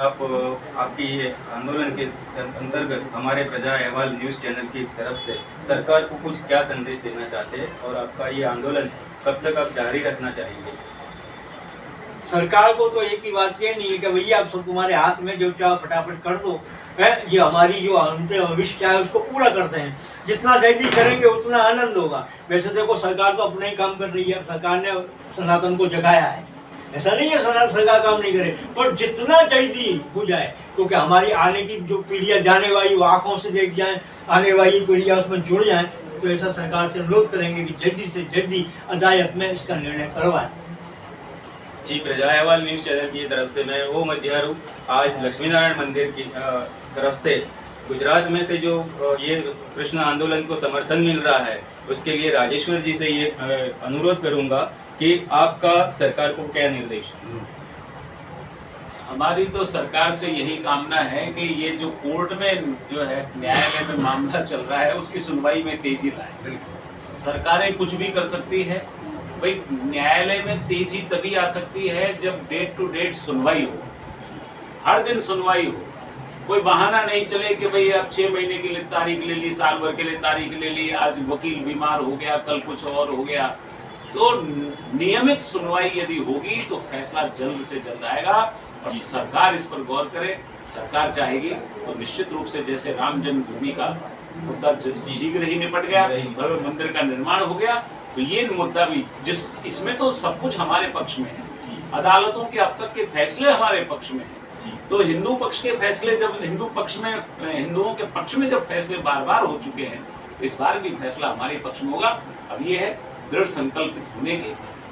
आप आपकी ये आंदोलन के अंतर्गत हमारे प्रजा अहवाल न्यूज़ चैनल की तरफ से सरकार को कुछ क्या संदेश देना चाहते हैं और आपका ये आंदोलन कब तक आप जारी रखना चाहेंगे? सरकार को तो एक ही बात कहनी है कि भैया आप सब तुम्हारे हाथ में जो चाहो फटाफट कर दो है। ये हमारी जो हमसे भविष्य है उसको पूरा करते हैं। जितना जल्दी करेंगे उतना आनंद होगा। वैसे देखो सरकार तो अपना ही काम कर रही है। सरकार ने सनातन को जगाया है, ऐसा नहीं है सनातन सरकार काम नहीं करे, पर जितना जल्दी हो जाए, क्योंकि हमारी आने की जो पीढ़ियाँ जाने वाली वो आंखों से देख जाए, आने वाली पीढ़ियाँ उसमें जुड़ जाएं, तो ऐसा सरकार से अनुरोध करेंगे कि जल्दी से जल्दी अदालत में इसका निर्णय करवाएं। जी, प्रजा अहवाल न्यूज़ चैनल की तरफ से मैं वो मध्यारू आज लक्ष्मी नारायण मंदिर की तरफ से गुजरात में से जो ये कृष्ण आंदोलन को समर्थन मिल रहा है उसके लिए राजेश्वर जी से ये अनुरोध करूंगा कि आपका सरकार को क्या निर्देश? हमारी तो सरकार से यही कामना है कि ये जो कोर्ट में जो है न्यायालय में मामला चल रहा है उसकी सुनवाई में तेजी लाए। सरकारें कुछ भी कर सकती है भाई, न्यायालय में तेजी तभी आ सकती है जब डेट टू डेट सुनवाई हो, हर दिन सुनवाई हो। कोई बहाना नहीं चले कि भाई अब 6 महीने के लिए तारीख ले ली, साल भर के लिए तारीख ले ली, आज वकील बीमार हो गया, कल कुछ और हो गया। तो नियमित सुनवाई यदि होगी तो फैसला जल्द से जल्द आएगा और सरकार इस पर गौर करे। सरकार चाहेगी तो निश्चित रूप से जैसे राम जन्मभूमि का मुद्दा शीघ्र ही निपट गया, भव्य मंदिर का निर्माण हो गया, तो ये मुद्दा भी इसमें तो सब कुछ हमारे पक्ष में है। अदालतों के अब तक के फैसले हमारे पक्ष में है। तो हिंदू पक्ष के फैसले जब हिंदुओं के पक्ष में जब फैसले बार बार हो चुके हैं, इस बार भी फैसला हमारे पक्ष में होगा। अब ये है दृढ़ संकल्पित होने के,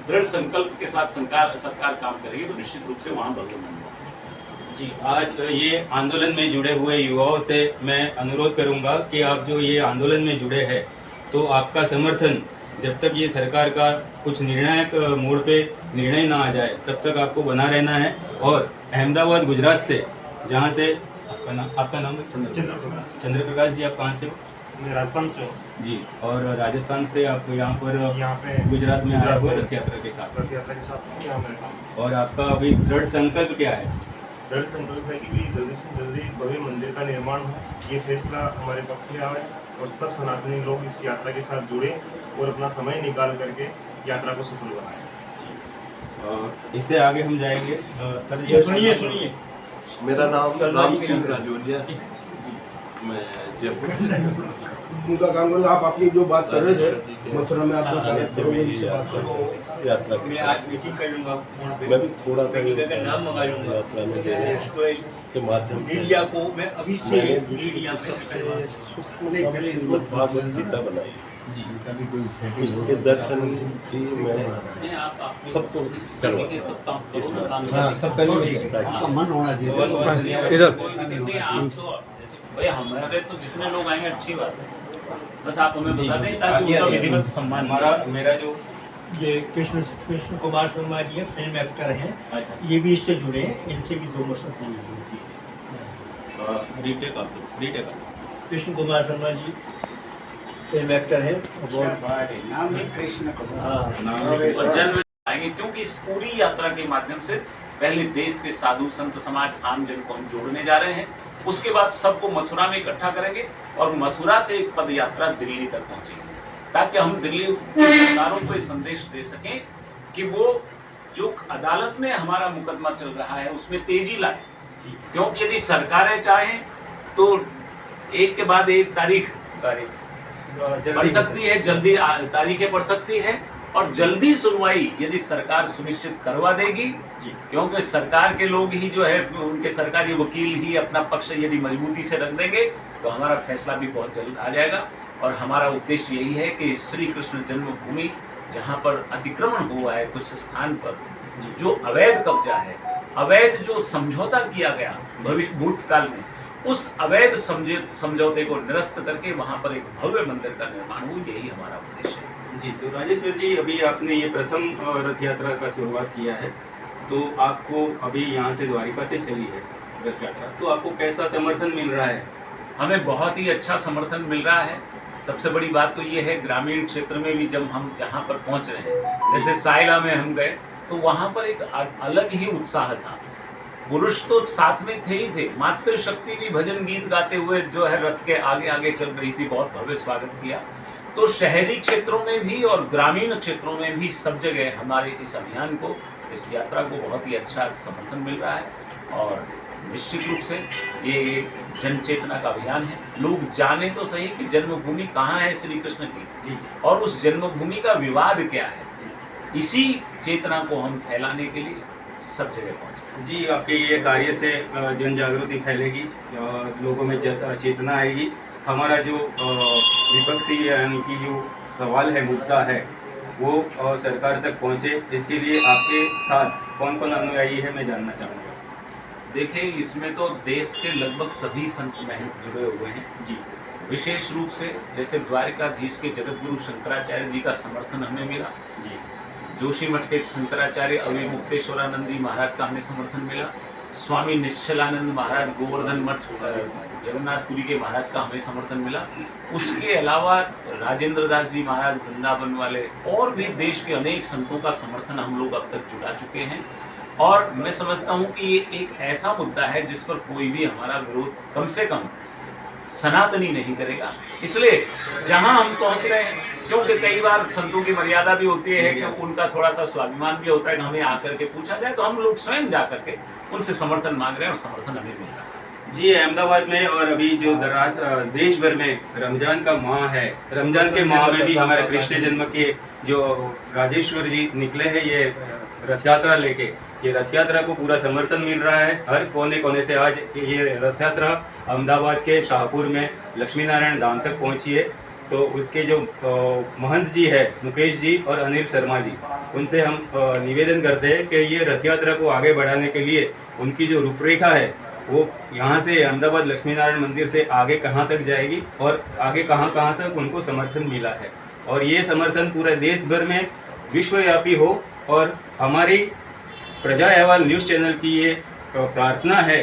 दृढ़ संकल्प के साथ सरकार काम करेगी तो निश्चित रूप से वहाँ बदलाव होगा। जी, आज ये आंदोलन में जुड़े हुए युवाओं से मैं अनुरोध करूंगा कि आप जो ये आंदोलन में जुड़े हैं तो आपका समर्थन जब तक ये सरकार का कुछ निर्णायक मोड़ पे निर्णय ना आ जाए तब तक आपको बना रहना है। और अहमदाबाद गुजरात से, जहाँ से आपका नाम चंद्र प्रकाश जी, आप कहाँ से हो? मैं राजस्थान से हूँ जी, और राजस्थान से आप यहाँ पे गुजरात में आए हुए रथ यात्रा के साथ यहाँ पे। और आपका अभी दृढ़ संकल्प क्या है? दृढ़ संकल्प है कि भी जल्दी से जल्दी भव्य मंदिर का निर्माण हो, ये फैसला हमारे पक्ष में आए और सब सनातनी लोग इस यात्रा के साथ जुड़े और अपना समय निकाल करके यात्रा को सफल बनाएं। इससे आगे हम जाएंगे। सर जी सुनिए। मेरा नाम राम सिंह राजौरिया, मैं जयपुर। उनका काम करना। आप अपनी जो बात कर रहे थे मथुरा में, आप यात्रा मैं आज मीटिंग कर लूंगा फोन पे, मैं भी थोड़ा सा का नाम मंगा लूंगा यात्रा में के माध्यम से मीडिया को मैं अभी से मीडिया भागवत गीता बनाई जी, उसके दर्शन की मैं सबको करवाता इस मन होना इधर भैया हमारे तो जितने लोग आएंगे अच्छी बात है, बस आप हमें बता दें ताकि उनका विधिवत सम्मान। मेरा जो ये कृष्ण कुमार शर्मा जी है, फिल्म एक्टर हैं। अच्छा, ये भी इससे जुड़े हैं, इनसे भी 2 वर्ष पूरी हुई। कृष्ण कुमार शर्मा जी फिल्म एक्टर हैं। नाम है कृष्ण कुमार। जन्म आएंगे क्योंकि इस पूरी यात्रा के माध्यम से पहले देश के साधु संत समाज आम जन को हम जोड़ने जा रहे हैं, उसके बाद सबको मथुरा में इकट्ठा करेंगे और मथुरा से एक पद यात्रा दिल्ली तक पहुंचेगी, ताकि हम दिल्ली की सरकारों को ये संदेश दे सकें कि वो जो अदालत में हमारा मुकदमा चल रहा है उसमें तेजी लाए। क्योंकि यदि सरकारें चाहें तो एक के बाद एक तारीख बढ़ सकती है, जल्दी तारीखें बढ़ सकती है और जल्दी सुनवाई यदि सरकार सुनिश्चित करवा देगी, क्योंकि सरकार के लोग ही जो है उनके सरकारी वकील ही अपना पक्ष यदि मजबूती से रख देंगे तो हमारा फैसला भी बहुत जल्द आ जाएगा। और हमारा उद्देश्य यही है कि श्री कृष्ण जन्मभूमि जहाँ पर अतिक्रमण हुआ है कुछ स्थान पर, जो अवैध कब्जा है, अवैध जो समझौता किया गया भूतकाल में, उस अवैध समझौते को निरस्त करके वहाँ पर एक भव्य मंदिर का निर्माण हो, यही हमारा उद्देश्य है। जी, तो राजेश्वर जी, अभी आपने ये प्रथम रथ यात्रा का शुरुआत किया है, तो आपको अभी यहाँ से द्वारिका से चली है रथ यात्रा, तो आपको कैसा समर्थन मिल रहा है? हमें बहुत ही अच्छा समर्थन मिल रहा है। सबसे बड़ी बात तो ये है, ग्रामीण क्षेत्र में भी जब हम जहाँ पर पहुँच रहे हैं, जैसे साइला में हम गए तो वहाँ पर एक अलग ही उत्साह था। पुरुष तो साथ में थे ही थे, मातृशक्ति भी भजन गीत गाते हुए जो है रथ के आगे आगे चल रही थी, बहुत भव्य स्वागत किया। तो शहरी क्षेत्रों में भी और ग्रामीण क्षेत्रों में भी सब जगह हमारे इस अभियान को, इस यात्रा को बहुत ही अच्छा समर्थन मिल रहा है और निश्चित रूप से ये एक जन चेतना का अभियान है। लोग जाने तो सही कि जन्मभूमि कहाँ है श्री कृष्ण की और उस जन्मभूमि का विवाद क्या है, इसी चेतना को हम फैलाने के लिए सब जगह पहुंचे। जी, आपके ये कार्य से जन जागृति फैलेगी, लोगों में चेतना आएगी। हमारा जो विपक्षी यानी कि जो सवाल है, मुद्दा है, वो सरकार तक पहुंचे, इसके लिए आपके साथ कौन कौन अनुयायी है मैं जानना चाहूँगा। देखिए, इसमें तो देश के लगभग सभी संत महंत जुड़े हुए हैं जी। विशेष रूप से जैसे द्वारकाधीश के जगत गुरु शंकराचार्य जी का समर्थन हमें मिला जी। जोशी मठ के शंकराचार्य अविमुक्तेश्वरानंद जी महाराज का हमें समर्थन मिला। स्वामी निश्चलानंद महाराज गोवर्धन मठ जगन्नाथपुरी के महाराज का हमें समर्थन मिला। उसके अलावा राजेंद्र दास जी महाराज वृंदावन वाले और भी देश के अनेक संतों का समर्थन हम लोग अब तक जुटा चुके हैं। और मैं समझता हूँ कि ये एक ऐसा मुद्दा है जिस पर कोई भी हमारा विरोध कम से कम सनातनी नहीं करेगा। इसलिए जहां हम पहुंच रहे हैं, क्योंकि कई बार संतों की मर्यादा भी होती है कि उनका थोड़ा सा स्वाभिमान भी होता है कि हमें आकर के पूछा जाए, तो हम लोग स्वयं जा करके उनसे समर्थन मांग रहे हैं और समर्थन हमें मिल रहा है जी। अहमदाबाद में और अभी जो देश भर में रमजान का माह है, रमजान के माह में भी हमारे कृष्ण जन्म के जो राजेश्वर जी निकले हैं ये रथ यात्रा लेके, ये रथ यात्रा को पूरा समर्थन मिल रहा है। हर कोने कोने से आज ये रथ यात्रा अहमदाबाद के शाहपुर में लक्ष्मी नारायण धाम तक पहुंची है। तो उसके जो महंत जी है मुकेश जी और अनिल शर्मा जी, उनसे हम निवेदन करते हैं कि ये रथ यात्रा को आगे बढ़ाने के लिए उनकी जो रूपरेखा है वो यहाँ से अहमदाबाद लक्ष्मी नारायण मंदिर से आगे कहाँ तक जाएगी और आगे कहाँ कहाँ तक उनको समर्थन मिला है, और ये समर्थन पूरे देश भर में विश्वव्यापी हो। और हमारी प्रजा अहवाल न्यूज़ चैनल की ये प्रार्थना है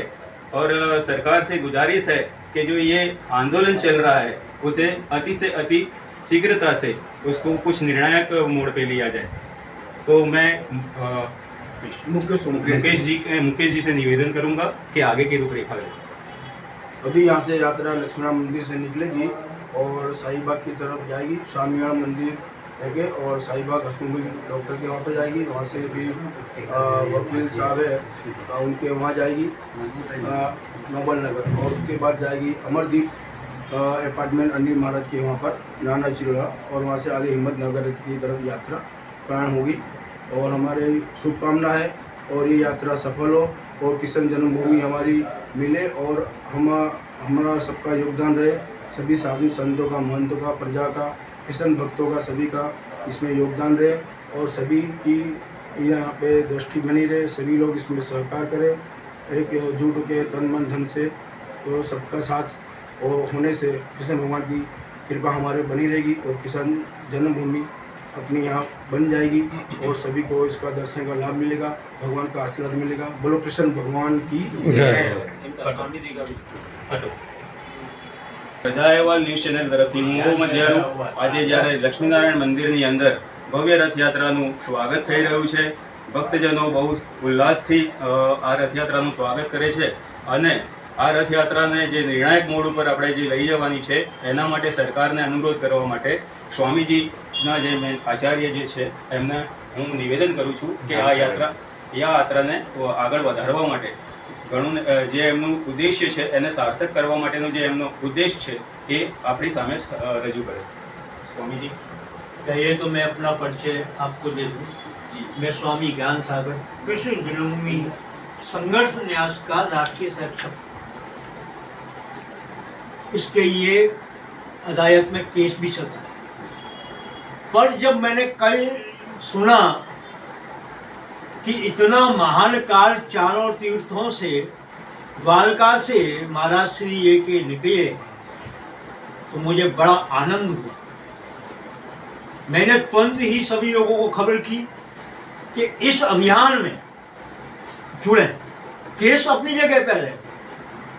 और सरकार से गुजारिश है कि जो ये आंदोलन चल रहा है उसे अति से अति शीघ्रता से उसको कुछ निर्णायक मोड़ पे लिया जाए। तो मैं मुकेश जी से निवेदन करूंगा कि आगे की रूपरेखा दें। अभी यहाँ से यात्रा लक्ष्मण मंदिर से निकलेगी और शाहीबाग की तरफ जाएगी, स्वामीनारायण मंदिर है और शाहीबाग हसमुखी डॉक्टर के वहाँ पर जाएगी। वहाँ से भी वकील साहब है उनके वहाँ जाएगी नोबल नगर, और उसके बाद जाएगी अमरदीप अपार्टमेंट अनिल महाराज के वहाँ पर नाना चिरोड़ा, और वहाँ से आगे हिम्मत नगर की तरफ यात्रा प्रारंभ होगी। और हमारे शुभकामना है और ये यात्रा सफल हो और किशन जन्मभूमि हमारी मिले और हमारा सबका योगदान रहे, सभी साधु संतों का, महंतों का, प्रजा का, किशन भक्तों का, सभी का इसमें योगदान रहे और सभी की यहाँ पे दृष्टि बनी रहे, सभी लोग इसमें सहकार करें एकजुट के तन मन धन से। तो सबका साथ और होने से कृष्ण भगवान की कृपा हमारे बनी रहेगी और किसान जन्मभूमि अपनी यहाँ बन जाएगी और सभी को इसका दर्शन का लाभ मिलेगा, भगवान का आशीर्वाद मिलेगा। बोलो कृष्ण भगवान की जय। स्वामी जी का भी પ્રજા અહેવાલ ન્યૂઝ ચેનલ તરફથી હું મધ્યાનું આજે જ્યારે લક્ષ્મીનારાયણ મંદિરની અંદર ભવ્ય રથયાત્રાનું સ્વાગત થઈ રહ્યું છે, ભક્તજનો બહુ ઉલ્લાસથી આ રથયાત્રાનું સ્વાગત કરે છે અને આ રથયાત્રાને જે નિર્ણાયક મોડ ઉપર આપણે જે લઈ જવાની છે એના માટે સરકારને અનુરોધ કરવા માટે સ્વામીજીના જે મેં આચાર્ય જે છે એમને હું નિવેદન કરું છું કે આ યાત્રાને આગળ વધારવા માટે ઘણું જે એમનું ઉદ્દેશ્ય છે એને સાર્થક કરવા માટેનો જે એમનો ઉદ્દેશ છે એ આપણી સામે રજૂ કરે। સ્વામીજી, ये तो मैं अपना परिचय आपको दे दूँ जी। मैं स्वामी ज्ञान सागर कृष्ण जन्मभूमि संघर्ष न्यास का राष्ट्रीय संरक्षक, इसके ये अदालत में केस भी चल रहा है। पर जब मैंने कल सुना कि इतना महान काल चारों तीर्थों से द्वारका से महाराज श्री ये के निकले तो मुझे बड़ा आनंद हुआ। मैंने तुरंत ही सभी लोगों को खबर की कि इस अभियान में जुड़े। केस अपनी जगह पर है,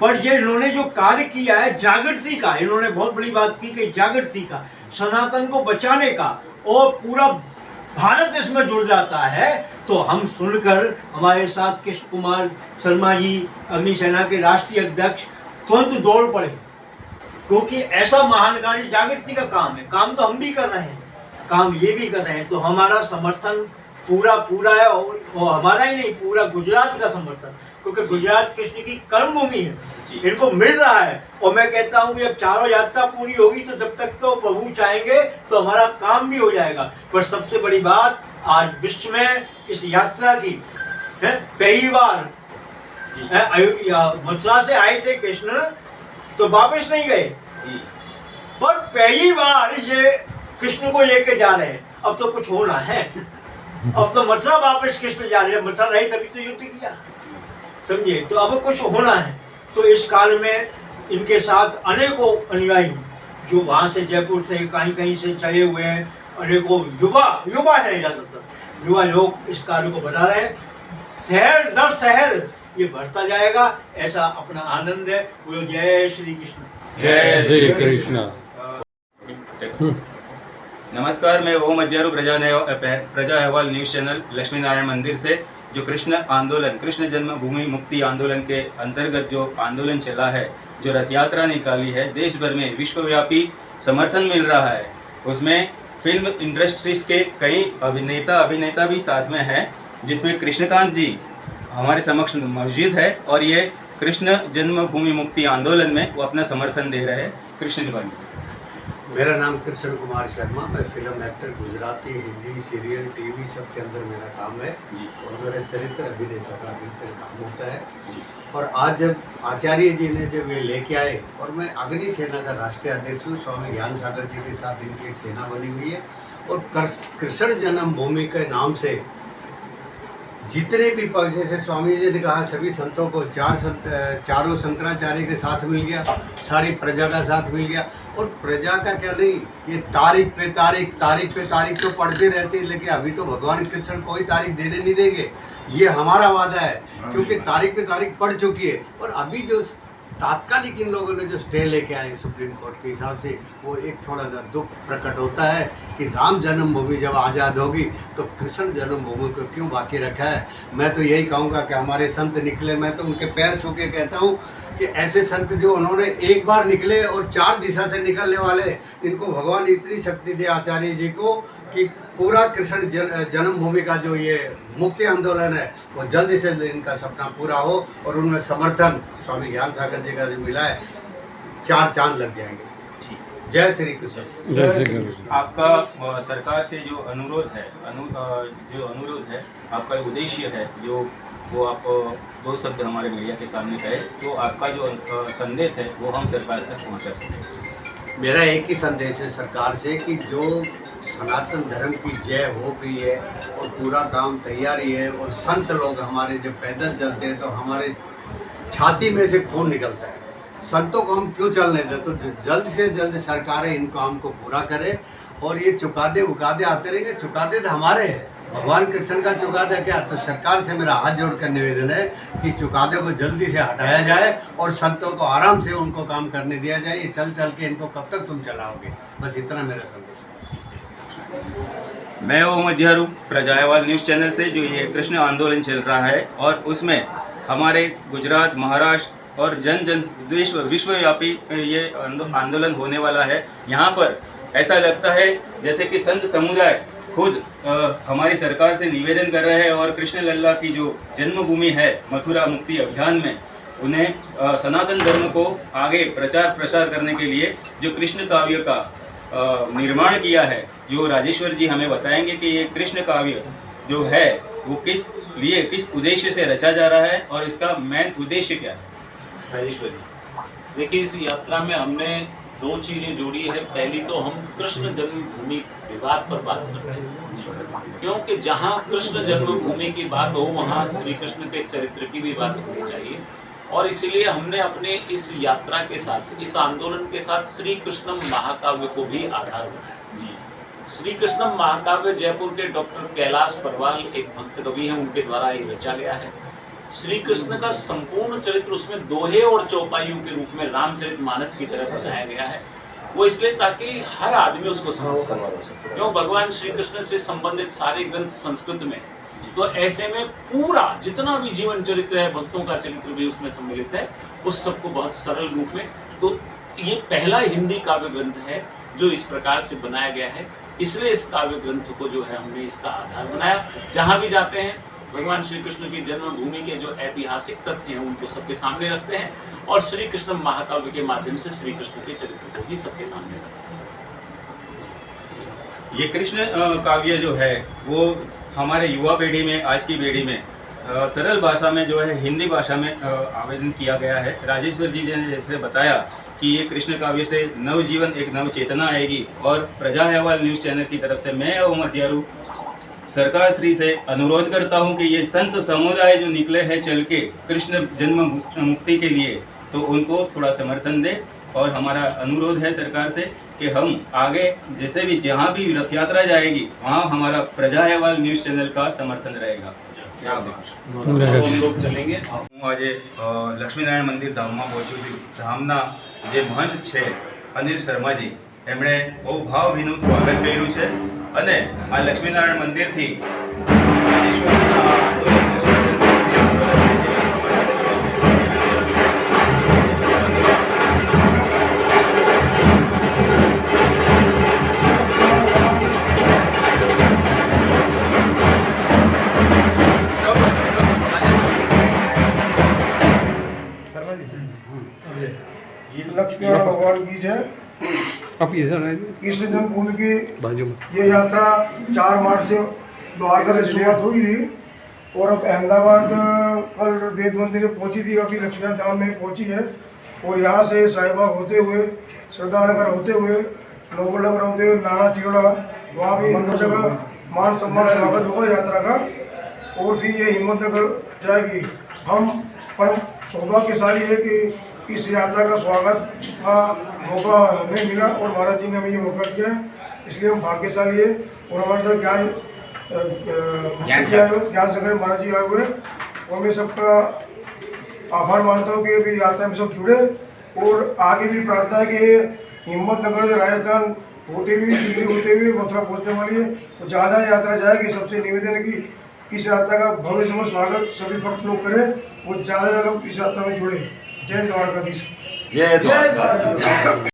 पर ये इन्होंने जो कार्य किया है जागृति का, इन्होंने बहुत बड़ी बात की कि जागृति का, सनातन को बचाने का और पूरा भारत इसमें जुड़ जाता है तो हम सुनकर हमारे साथ कृष्ण कुमार शर्मा जी अग्निसेना के राष्ट्रीय अध्यक्ष तुरंत दौड़ पड़े, क्योंकि ऐसा महान कार्य जागृति का काम है। काम तो हम भी कर रहे हैं, काम ये भी कर रहे हैं, तो हमारा समर्थन पूरा है और हमारा ही नहीं, पूरा गुजरात का समर्थन, क्योंकि गुजरात कृष्ण की कर्मभूमि है, इनको मिल रहा है। और मैं कहता हूँ कि जब चारों यात्रा पूरी होगी तो जब तक तो प्रभु चाहेंगे तो हमारा काम भी हो जाएगा। पर सबसे बड़ी बात, आज विश्व में इस यात्रा की पहली बार मथुरा से आए थे कृष्ण, तो वापस नहीं गए, पर पहली बार ये कृष्ण को लेके जा रहे हैं। अब तो कुछ होना है, अब तो मथुरा वापस कृष्ण जा रहे हैं, मथुरा रही तभी तो युद्ध किया, समझिए। तो अब कुछ होना है, तो इस काल में इनके साथ अनेकों अनुयायी जो वहाँ से जयपुर से कहीं से चले हुए हैं, अनेकों युवा है, ज़्यादातर युवा लोग इस कार्य को बढ़ा रहे हैं। शहर दर शहर ये बढ़ता जाएगा, ऐसा अपना आनंद है। बोलो जय श्री कृष्ण। जय श्री कृष्ण। नमस्कार, मैं वो मध्यारू प्रजा अहवाल न्यूज़ चैनल लक्ष्मी नारायण मंदिर से, जो कृष्ण आंदोलन, कृष्ण जन्मभूमि मुक्ति आंदोलन के अंतर्गत जो आंदोलन चला है, जो रथ यात्रा निकाली है, देश भर में विश्वव्यापी समर्थन मिल रहा है। उसमें फिल्म इंडस्ट्रीज के कई अभिनेता भी साथ में हैं, जिसमें कृष्णकांत जी हमारे समक्ष मौजूद है और ये कृष्ण जन्मभूमि मुक्ति आंदोलन में वो अपना समर्थन दे रहे हैं। कृष्ण जी बन। मेरा नाम कृष्ण कुमार शर्मा, मैं film actor, Gujarati, Hindi, serial, TV सब के अंदर मेरा काम है और मेरा चरित्र अभिनेता का काम होता है। और आज जब आचार्य जी ने जब ये लेके आए, और मैं अग्नि सेना का राष्ट्रीय अध्यक्ष हूँ, स्वामी ज्ञान सागर जी के साथ इनकी एक सेना बनी हुई है, और कृष्ण जन्मभूमि के नाम से जितने भी जैसे स्वामी जी ने कहा सभी संतों को चारों शंकराचार्य के साथ मिल गया, सारी प्रजा का साथ मिल गया। और प्रजा का क्या नहीं, ये तारीख पे तारीख तो पढ़ते रहते हैं, लेकिन अभी तो भगवान कृष्ण कोई तारीख देने नहीं देंगे, ये हमारा वादा है, क्योंकि तारीख पे तारीख पड़ चुकी है। और अभी जो तात्कालिक इन लोगों ने जो स्टे लेके आए सुप्रीम कोर्ट के हिसाब से, वो एक थोड़ा सा दुख प्रकट होता है कि राम जन्मभूमि जब आज़ाद होगी तो कृष्ण जन्मभूमि को क्यों बाकी रखा है। मैं तो यही कहूँगा कि हमारे संत निकले, मैं तो उनके पैर छू के कहता हूँ कि ऐसे संत जो उन्होंने एक बार निकले और 4 दिशा से निकलने वाले, इनको भगवान इतनी शक्ति दे आचार्य जी को कि पूरा कृष्ण जन्मभूमि का जो ये मुक्ति आंदोलन है वो जल्दी से इनका सपना पूरा हो, और उनमें समर्थन स्वामी ज्ञान सागर जी का जो मिला है, 4 चांद लग जाएंगे। जय श्री कृष्ण। जय श्री कृष्ण। आपका सरकार से जो अनुरोध है, आपका उद्देश्य है, जो वो आप 2 शब्द हमारे मीडिया के सामने कहे, तो आपका जो संदेश है वो हम सरकार तक पहुंचा सकें। मेरा एक ही संदेश है सरकार से कि जो सनातन धर्म की जय हो गई है और पूरा काम तैयारी है, और संत लोग हमारे जब पैदल चलते हैं तो हमारे छाती में से खून निकलता है। संतों को हम क्यों चलने दें? तो जल्द से जल्द सरकारें इन काम को पूरा करें, और ये चुकादे आते रहेंगे, चुकादे तो हमारे हैं, भगवान कृष्ण का चुकादा क्या। तो सरकार से मेरा हाथ जोड़कर निवेदन है कि चुकादे को जल्दी से हटाया जाए और संतों को आराम से उनको काम करने दिया जाए। ये चल के इनको कब तक तुम चलाओगे, बस इतना मेरा संदेश है। मैं वो मध्यारू प्रजा अहवाल न्यूज़ चैनल से, जो ये कृष्ण आंदोलन चल रहा है और उसमें हमारे गुजरात, महाराष्ट्र और जन विश्वव्यापी ये आंदोलन होने वाला है। यहाँ पर ऐसा लगता है जैसे कि संत समुदाय खुद हमारी सरकार से निवेदन कर रहे हैं, और कृष्ण लल्ला की जो जन्मभूमि है मथुरा मुक्ति अभियान में, उन्हें सनातन धर्म को आगे प्रचार प्रसार करने के लिए जो कृष्ण काव्य का निर्माण किया है, जो राजेश्वर जी हमें बताएंगे कि ये कृष्ण काव्य जो है वो किस उद्देश्य से रचा जा रहा है और इसका मेन उद्देश्य क्या है। राजेश्वर जी। देखिए, इस यात्रा में हमने 2 चीजें जोड़ी है। पहली तो हम कृष्ण जन्मभूमि विवाद पर बात करते हैं, क्योंकि जहाँ कृष्ण जन्मभूमि की बात हो वहाँ श्री कृष्ण के चरित्र की भी बात होनी चाहिए, और इसीलिए हमने अपने इस यात्रा के साथ, इस आंदोलन के साथ श्री कृष्णम महाकाव्य को भी आधार बनाया। श्री कृष्णम महाकाव्य जयपुर के डॉक्टर कैलाश परवाल एक भक्त कवि हैं, उनके द्वारा ये रचा गया है। श्री कृष्ण का संपूर्ण चरित्र उसमें दोहे और चौपाइयों के रूप में रामचरितमानस की तरह बसाया गया है। वो इसलिए ताकि हर आदमी उसको समझ सके। क्यों? भगवान श्री कृष्ण से संबंधित सारे ग्रंथ संस्कृत में, तो ऐसे में पूरा जितना भी जीवन चरित्र है, भक्तों का चरित्र भी उसमें सम्मिलित है, उस सबको बहुत सरल रूप में। तो ये पहला हिंदी काव्य ग्रंथ है जो इस प्रकार से बनाया गया है, इसलिए इस काव्य ग्रंथ को जो है हमने इसका आधार बनाया। जहाँ भी जाते हैं भगवान श्री कृष्ण की जन्मभूमि के जो ऐतिहासिक तथ्य हैं उनको सबके सामने रखते हैं, और श्री कृष्ण महाकाव्य के माध्यम से श्री कृष्ण के चरित्र को ही सबके सामने रखते हैं। ये कृष्ण काव्य जो है वो हमारे युवा पीढ़ी में, आज की पीढ़ी में सरल भाषा में जो है हिंदी भाषा में आवेदन किया गया है। राजेश्वर जी ने जैसे बताया कि ये कृष्ण काव्य से नवजीवन, एक नव चेतना आएगी, और प्रजा अहवाल न्यूज़ चैनल की तरफ से मैं ओमर दियारू सरकार श्री से अनुरोध करता हूं कि ये संत समुदाय जो निकले हैं चल के कृष्ण जन्म मुक्ति के लिए, तो उनको थोड़ा समर्थन दे। और हमारा अनुरोध है सरकार से कि हम आगे जैसे भी जहाँ भी रथ यात्रा जाएगी वहाँ हमारा प्रजा अहवाल न्यूज़ चैनल का समर्थन रहेगा। हम लोग चलेंगे। હું આજે લક્ષ્મીનારાયણ મંદિર ધામમાં પહોંચ્યો છું। ધામના જે મહંત છે અનિલ શર્માજી, એમણે બહુ ભાવભીનું સ્વાગત કર્યું છે, અને આ લક્ષ્મીનારાયણ મંદિરથી ઈશ્વરના लक्ष्मीनारायण भगवान की जय। कृष्ण जन्मभूमि की ये यात्रा 4 मार्च से द्वारका से शुरुआत हुई थी, और अब अहमदाबाद कल वेद मंदिर में पहुंची थी, अभी लक्ष्मीनारायण धाम में पहुंची है। और यहाँ से शाहीबाग होते हुए, श्रद्धा नगर होते हुए, नोबल नगर होते हुए, नाना चिरोड़ा, वहाँ भी हर जगह मान सम्मान स्वागत होगा यात्रा का। और फिर ये हिम्मतनगर जाएगी। हम परम सौभाग्यशाली है कि इस यात्रा का स्वागत का मौका हमें मिला, और महाराज जी ने हमें ये मौका दिया है, इसलिए हम भाग्यशाली है। और हमारे साथ ज्ञान सागर महाराज जी आए हुए, और मैं सबका आभार मानता हूँ कि अभी यात्रा में सब जुड़े। और आगे भी प्रार्थना है कि हिम्मतनगर से राजस्थान होते हुए, दिल्ली होते हुए मथुरा पहुँचने वाली है, तो जहाँ जहाँ यात्रा जाएगी सबसे निवेदन है कि इस यात्रा का भव्य समय स्वागत सभी भक्त लोग करें, और ज़्यादा लोग इस यात्रा में जुड़े। जय द्वारकाधीश। जय द्वारकाधीश।